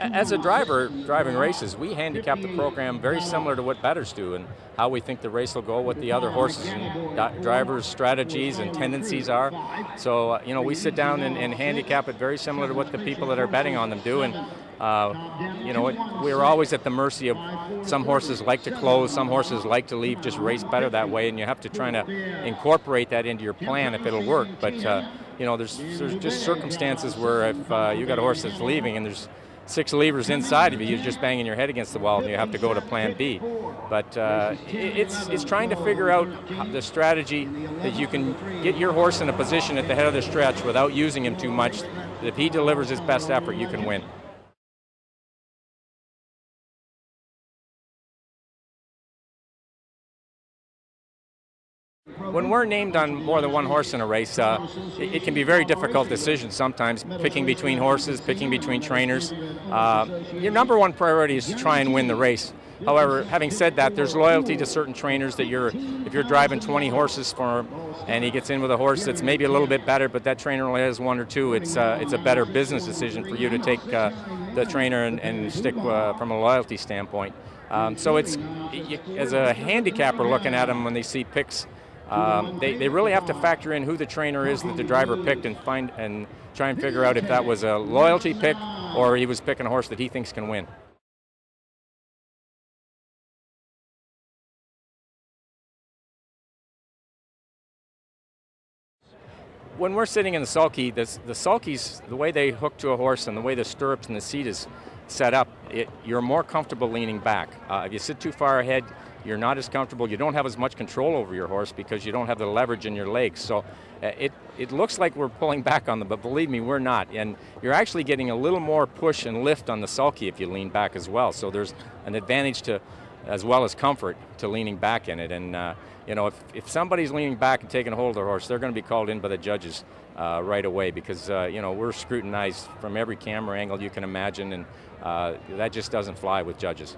As a driver driving races, we handicap the program very similar to what bettors do and how we think the race will go, what the other horses and drivers' strategies and tendencies are. So, we sit down and handicap it very similar to what the people that are betting on them do. And, we're always at the mercy of some horses like to close, some horses like to leave, just race better that way, and you have to try to incorporate that into your plan if it'll work. But, there's just circumstances where if you got a horse that's leaving and there's 6 levers inside of you, you're just banging your head against the wall and you have to go to plan B. But it's trying to figure out the strategy that you can get your horse in a position at the head of the stretch without using him too much, that if he delivers his best effort, you can win. When we're named on more than one horse in a race, it can be very difficult decisions sometimes, picking between horses, picking between trainers. Your number one priority is to try and win the race. However, having said that, there's loyalty to certain trainers that if you're driving 20 horses for him and he gets in with a horse that's maybe a little bit better, but that trainer only has 1 or 2, it's a better business decision for you to take the trainer and stick from a loyalty standpoint. So it's, as a handicapper looking at them when they see picks, they really have to factor in who the trainer is that the driver picked and try and figure out if that was a loyalty pick or he was picking a horse that he thinks can win. When we're sitting in the sulky, the sulkies, the way they hook to a horse and the way the stirrups and the seat is set up, you're more comfortable leaning back. If you sit too far ahead, you're not as comfortable. You don't have as much control over your horse because you don't have the leverage in your legs. So it looks like we're pulling back on them, but believe me, we're not. And you're actually getting a little more push and lift on the sulky if you lean back as well. So there's an advantage to, as well as comfort, to leaning back in it. And if somebody's leaning back and taking a hold of their horse, they're going to be called in by the judges right away because we're scrutinized from every camera angle you can imagine, and that just doesn't fly with judges.